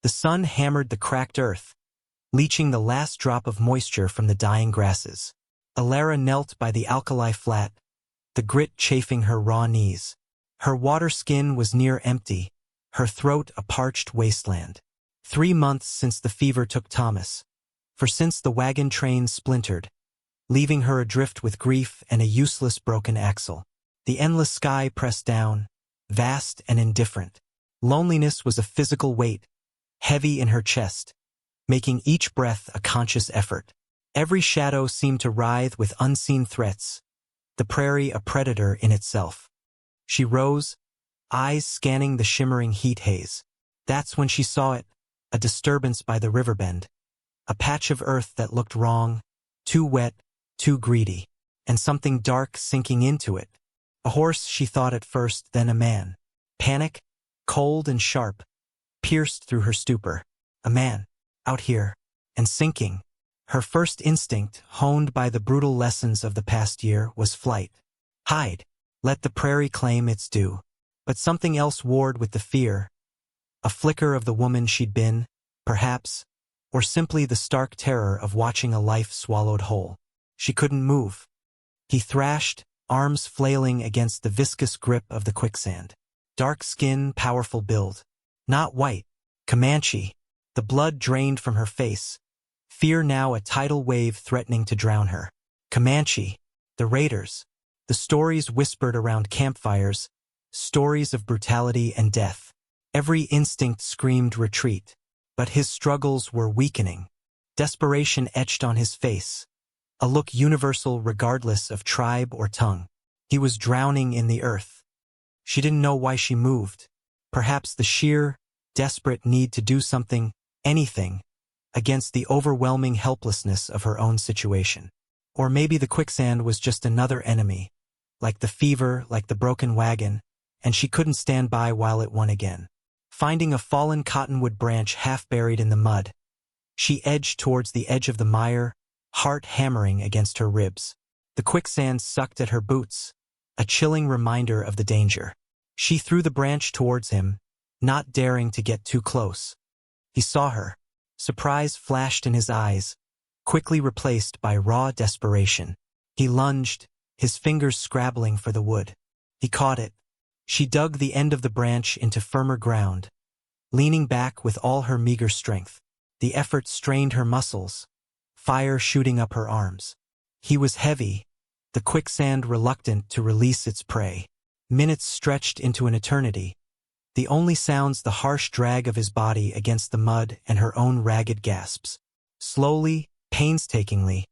The sun hammered the cracked earth, leaching the last drop of moisture from the dying grasses. Alara knelt by the alkali flat, the grit chafing her raw knees. Her water skin was near empty, her throat a parched wasteland. 3 months since the fever took Thomas, for since the wagon train splintered, leaving her adrift with grief and a useless broken axle. The endless sky pressed down, vast and indifferent. Loneliness was a physical weight, heavy in her chest, making each breath a conscious effort. Every shadow seemed to writhe with unseen threats, the prairie a predator in itself. She rose, eyes scanning the shimmering heat haze. That's when she saw it, a disturbance by the river bend. A patch of earth that looked wrong, too wet, too greedy, and something dark sinking into it. A horse, she thought at first, then a man. Panic, cold and sharp, pierced through her stupor. A man, out here, and sinking. Her first instinct, honed by the brutal lessons of the past year, was flight. Hide. Let the prairie claim its due. But something else warred with the fear. A flicker of the woman she'd been, perhaps, or simply the stark terror of watching a life swallowed whole. She couldn't move. He thrashed, arms flailing against the viscous grip of the quicksand. Dark skin, powerful build. Not white. Comanche. The blood drained from her face. Fear now a tidal wave threatening to drown her. Comanche. The raiders. The stories whispered around campfires. Stories of brutality and death. Every instinct screamed retreat. But his struggles were weakening. Desperation etched on his face. A look universal regardless of tribe or tongue. He was drowning in the earth. She didn't know why she moved. Perhaps the sheer, desperate need to do something, anything, against the overwhelming helplessness of her own situation. Or maybe the quicksand was just another enemy, like the fever, like the broken wagon, and she couldn't stand by while it won again. Finding a fallen cottonwood branch half buried in the mud, she edged towards the edge of the mire, heart hammering against her ribs. The quicksand sucked at her boots, a chilling reminder of the danger. She threw the branch towards him, not daring to get too close. He saw her. Surprise flashed in his eyes, quickly replaced by raw desperation. He lunged, his fingers scrabbling for the wood. He caught it. She dug the end of the branch into firmer ground, leaning back with all her meager strength. The effort strained her muscles, fire shooting up her arms. He was heavy, the quicksand reluctant to release its prey. Minutes stretched into an eternity, the only sounds the harsh drag of his body against the mud and her own ragged gasps. Slowly, painstakingly,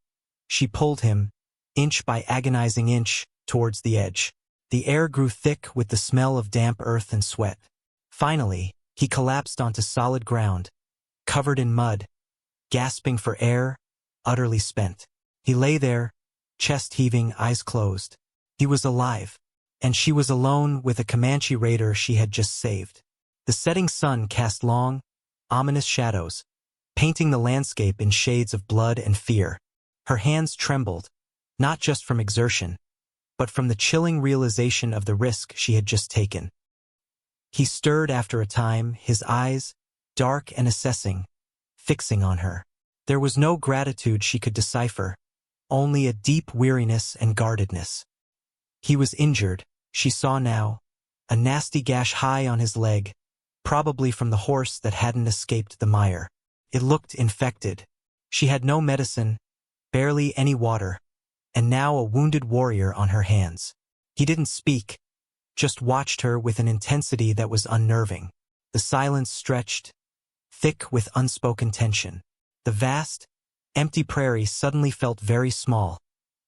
she pulled him, inch by agonizing inch, towards the edge. The air grew thick with the smell of damp earth and sweat. Finally, he collapsed onto solid ground, covered in mud, gasping for air, utterly spent. He lay there, chest heaving, eyes closed. He was alive, and she was alone with a Comanche raider she had just saved. The setting sun cast long, ominous shadows, painting the landscape in shades of blood and fear. Her hands trembled, not just from exertion, but from the chilling realization of the risk she had just taken. He stirred after a time, his eyes, dark and assessing, fixing on her. There was no gratitude she could decipher, only a deep weariness and guardedness. He was injured, she saw now, a nasty gash high on his leg, probably from the horse that hadn't escaped the mire. It looked infected. She had no medicine, barely any water, and now a wounded warrior on her hands. He didn't speak, just watched her with an intensity that was unnerving. The silence stretched, thick with unspoken tension. The vast, empty prairie suddenly felt very small,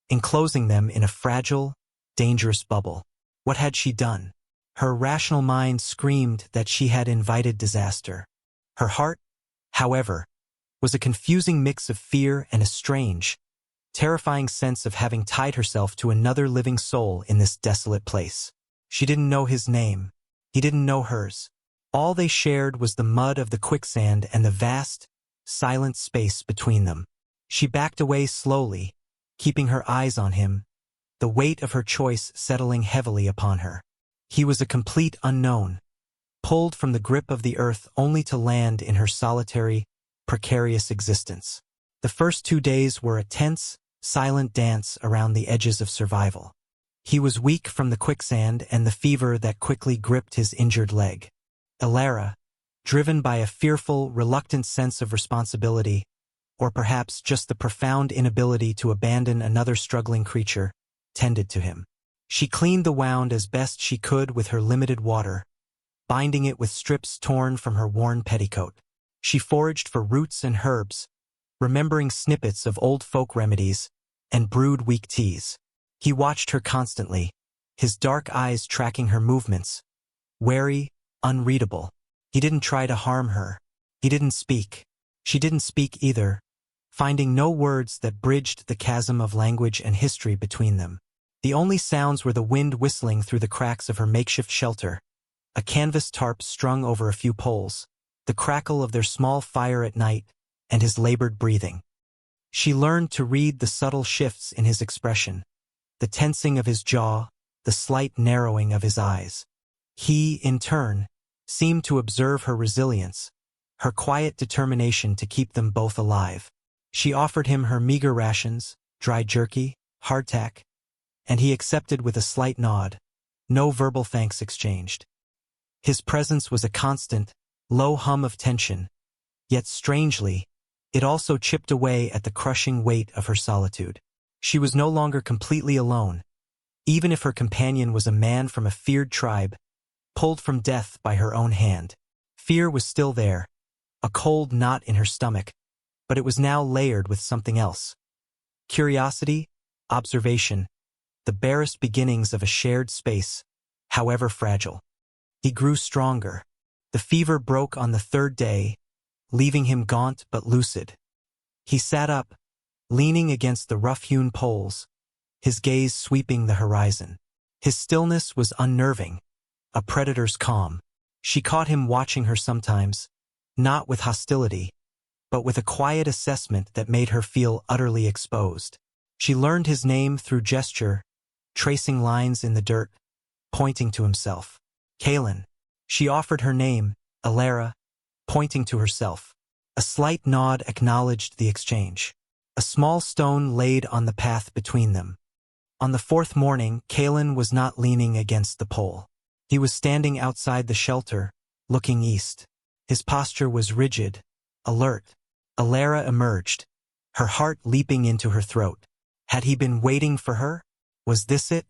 enclosing them in a fragile, dangerous bubble. What had she done? Her rational mind screamed that she had invited disaster. Her heart, however, was a confusing mix of fear and a strange, terrifying sense of having tied herself to another living soul in this desolate place. She didn't know his name. He didn't know hers. All they shared was the mud of the quicksand and the vast, silent space between them. She backed away slowly, keeping her eyes on him, the weight of her choice settling heavily upon her. He was a complete unknown, pulled from the grip of the earth only to land in her solitary, precarious existence. The first 2 days were a tense, silent dance around the edges of survival. He was weak from the quicksand and the fever that quickly gripped his injured leg. Alara, driven by a fearful, reluctant sense of responsibility, or perhaps just the profound inability to abandon another struggling creature, tended to him. She cleaned the wound as best she could with her limited water, binding it with strips torn from her worn petticoat. She foraged for roots and herbs, remembering snippets of old folk remedies, and brewed weak teas. He watched her constantly, his dark eyes tracking her movements, wary, unreadable. He didn't try to harm her. He didn't speak. She didn't speak either, finding no words that bridged the chasm of language and history between them. The only sounds were the wind whistling through the cracks of her makeshift shelter, a canvas tarp strung over a few poles, the crackle of their small fire at night, and his labored breathing. She learned to read the subtle shifts in his expression, the tensing of his jaw, the slight narrowing of his eyes. He, in turn, seemed to observe her resilience, her quiet determination to keep them both alive. She offered him her meager rations, dry jerky, hardtack, and he accepted with a slight nod, no verbal thanks exchanged. His presence was a constant, low hum of tension, yet strangely, it also chipped away at the crushing weight of her solitude. She was no longer completely alone, even if her companion was a man from a feared tribe, pulled from death by her own hand. Fear was still there, a cold knot in her stomach, but it was now layered with something else. Curiosity, observation, the barest beginnings of a shared space, however fragile. He grew stronger. The fever broke on the 3rd day, leaving him gaunt but lucid. He sat up, leaning against the rough-hewn poles, his gaze sweeping the horizon. His stillness was unnerving, a predator's calm. She caught him watching her sometimes, not with hostility, but with a quiet assessment that made her feel utterly exposed. She learned his name through gesture, tracing lines in the dirt, pointing to himself. Kalen. She offered her name, Alara, pointing to herself. A slight nod acknowledged the exchange. A small stone laid on the path between them. On the 4th morning, Kalen was not leaning against the pole. He was standing outside the shelter, looking east. His posture was rigid, alert. Alara emerged, her heart leaping into her throat. Had he been waiting for her? Was this it?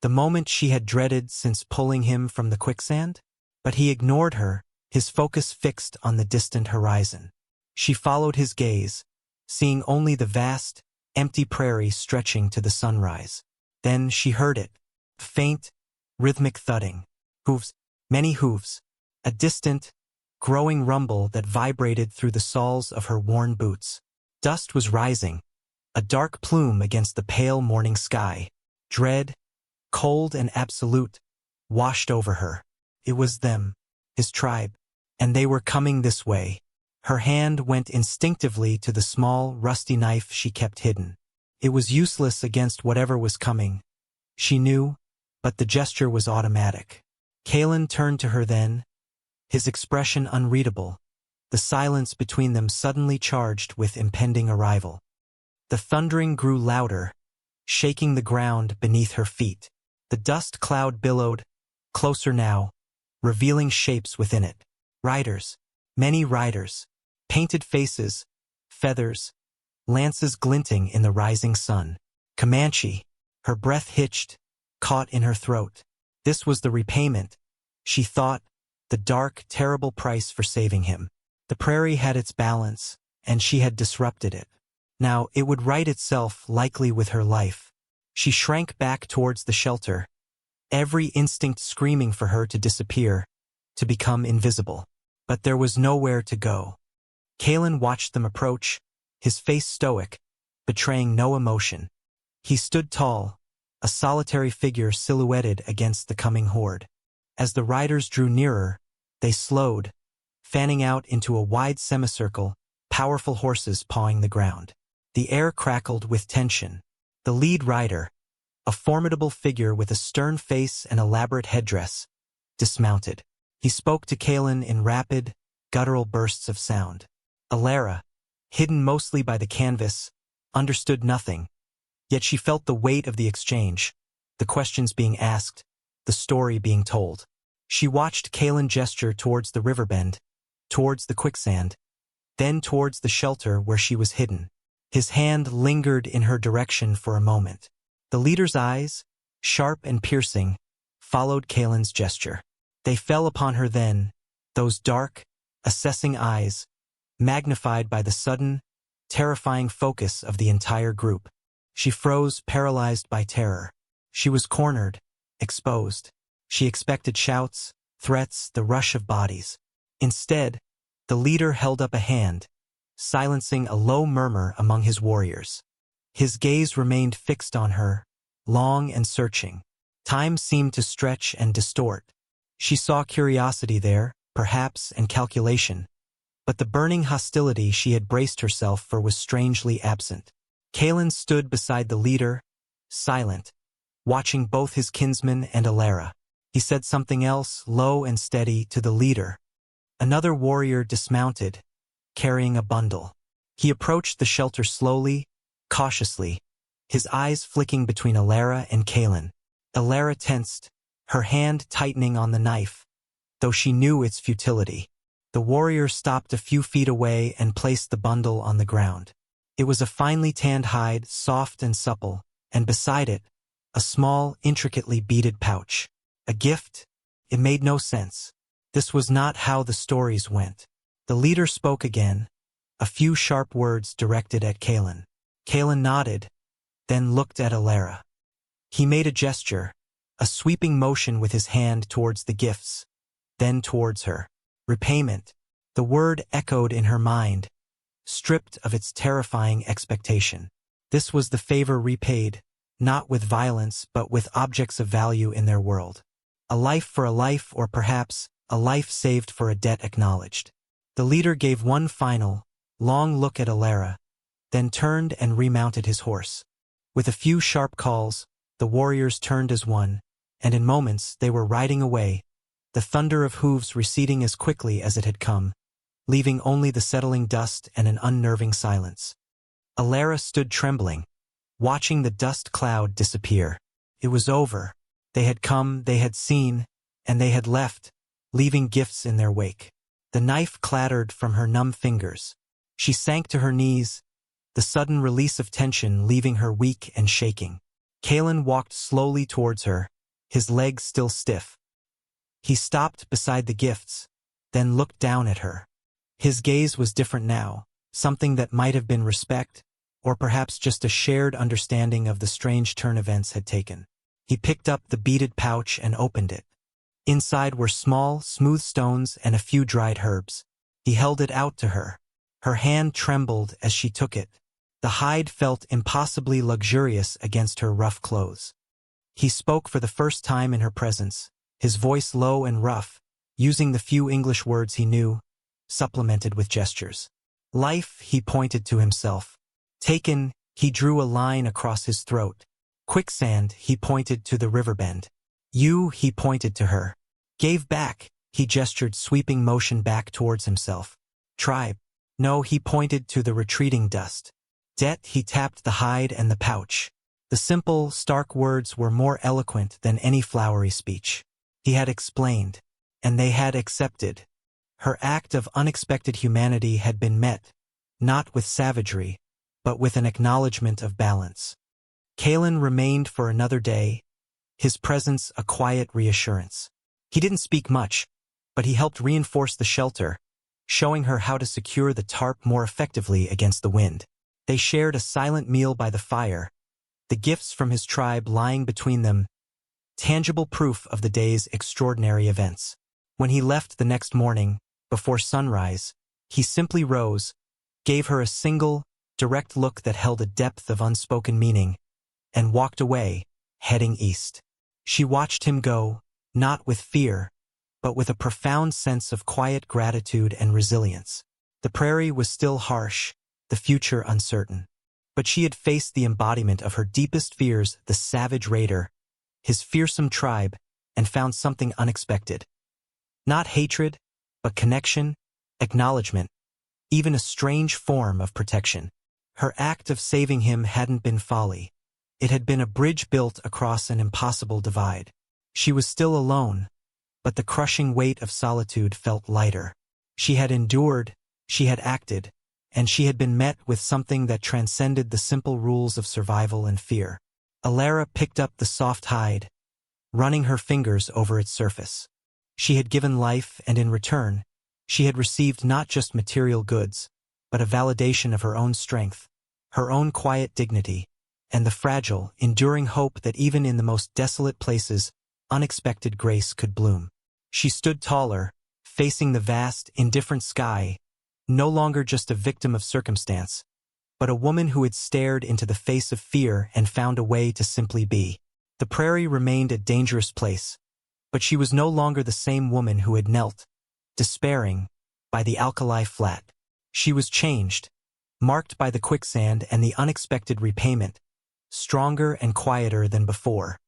The moment she had dreaded since pulling him from the quicksand? But he ignored her, his focus fixed on the distant horizon. She followed his gaze, seeing only the vast, empty prairie stretching to the sunrise. Then she heard it, faint, rhythmic thudding. Hooves, many hooves, a distant, growing rumble that vibrated through the soles of her worn boots. Dust was rising, a dark plume against the pale morning sky. Dread, cold and absolute, washed over her. It was them, his tribe, and they were coming this way. Her hand went instinctively to the small, rusty knife she kept hidden. It was useless against whatever was coming. She knew, but the gesture was automatic. Kalen turned to her then, his expression unreadable, the silence between them suddenly charged with impending arrival. The thundering grew louder, shaking the ground beneath her feet. The dust cloud billowed, closer now, revealing shapes within it. Riders, many riders, painted faces, feathers, lances glinting in the rising sun. Comanche, her breath hitched, caught in her throat. This was the repayment, she thought, the dark, terrible price for saving him. The prairie had its balance, and she had disrupted it. Now it would right itself, likely with her life. She shrank back towards the shelter, every instinct screaming for her to disappear, to become invisible. But there was nowhere to go. Kalen watched them approach, his face stoic, betraying no emotion. He stood tall, a solitary figure silhouetted against the coming horde. As the riders drew nearer, they slowed, fanning out into a wide semicircle, powerful horses pawing the ground. The air crackled with tension. The lead rider, a formidable figure with a stern face and elaborate headdress, dismounted. He spoke to Kalen in rapid, guttural bursts of sound. Alara, hidden mostly by the canvas, understood nothing, yet she felt the weight of the exchange, the questions being asked, the story being told. She watched Kalen gesture towards the river bend, towards the quicksand, then towards the shelter where she was hidden. His hand lingered in her direction for a moment. The leader's eyes, sharp and piercing, followed Kalen's gesture. They fell upon her then, those dark, assessing eyes, magnified by the sudden, terrifying focus of the entire group. She froze, paralyzed by terror. She was cornered, exposed. She expected shouts, threats, the rush of bodies. Instead, the leader held up a hand, silencing a low murmur among his warriors. His gaze remained fixed on her, long and searching. Time seemed to stretch and distort. She saw curiosity there, perhaps, and calculation, but the burning hostility she had braced herself for was strangely absent. Kalen stood beside the leader, silent, watching both his kinsman and Alara. He said something else, low and steady, to the leader. Another warrior dismounted, carrying a bundle. He approached the shelter slowly, cautiously, his eyes flicking between Alara and Kalen. Alara tensed, her hand tightening on the knife, though she knew its futility. The warrior stopped a few feet away and placed the bundle on the ground. It was a finely tanned hide, soft and supple, and beside it, a small, intricately beaded pouch. A gift? It made no sense. This was not how the stories went. The leader spoke again, a few sharp words directed at Kalen. Kalen nodded, then looked at Alara. He made a gesture, a sweeping motion with his hand towards the gifts, then towards her. Repayment. The word echoed in her mind, stripped of its terrifying expectation. This was the favor repaid, not with violence but with objects of value in their world. A life for a life, or perhaps a life saved for a debt acknowledged. The leader gave one final, long look at Alara, then turned and remounted his horse. With a few sharp calls, the warriors turned as one, and in moments they were riding away, the thunder of hooves receding as quickly as it had come, leaving only the settling dust and an unnerving silence. Alara stood trembling, watching the dust cloud disappear. It was over. They had come, they had seen, and they had left, leaving gifts in their wake. The knife clattered from her numb fingers. She sank to her knees, the sudden release of tension leaving her weak and shaking. Kalen walked slowly towards her, his legs still stiff. He stopped beside the gifts, then looked down at her. His gaze was different now, something that might have been respect, or perhaps just a shared understanding of the strange turn events had taken. He picked up the beaded pouch and opened it. Inside were small, smooth stones and a few dried herbs. He held it out to her. Her hand trembled as she took it. The hide felt impossibly luxurious against her rough clothes. He spoke for the first time in her presence, his voice low and rough, using the few English words he knew, supplemented with gestures. Life, he pointed to himself. Taken, he drew a line across his throat. Quicksand, he pointed to the river bend. You, he pointed to her. Gave back, he gestured, sweeping motion back towards himself. Tribe. No, he pointed to the retreating dust. Debt, he tapped the hide and the pouch. The simple, stark words were more eloquent than any flowery speech. He had explained, and they had accepted. Her act of unexpected humanity had been met, not with savagery, but with an acknowledgement of balance. Kalen remained for another day, his presence a quiet reassurance. He didn't speak much, but he helped reinforce the shelter, showing her how to secure the tarp more effectively against the wind. They shared a silent meal by the fire, the gifts from his tribe lying between them, tangible proof of the day's extraordinary events. When he left the next morning, before sunrise, he simply rose, gave her a single, direct look that held a depth of unspoken meaning, and walked away, heading east. She watched him go, not with fear, but with a profound sense of quiet gratitude and resilience. The prairie was still harsh, the future uncertain. But she had faced the embodiment of her deepest fears, the savage raider, his fearsome tribe, and found something unexpected. Not hatred, but connection, acknowledgement, even a strange form of protection. Her act of saving him hadn't been folly. It had been a bridge built across an impossible divide. She was still alone, but the crushing weight of solitude felt lighter. She had endured, she had acted, and she had been met with something that transcended the simple rules of survival and fear. Alara picked up the soft hide, running her fingers over its surface. She had given life, and in return, she had received not just material goods, but a validation of her own strength, her own quiet dignity, and the fragile, enduring hope that even in the most desolate places, unexpected grace could bloom. She stood taller, facing the vast, indifferent sky, no longer just a victim of circumstance, but a woman who had stared into the face of fear and found a way to simply be. The prairie remained a dangerous place, but she was no longer the same woman who had knelt, despairing, by the alkali flat. She was changed, marked by the quicksand and the unexpected repayment, stronger and quieter than before.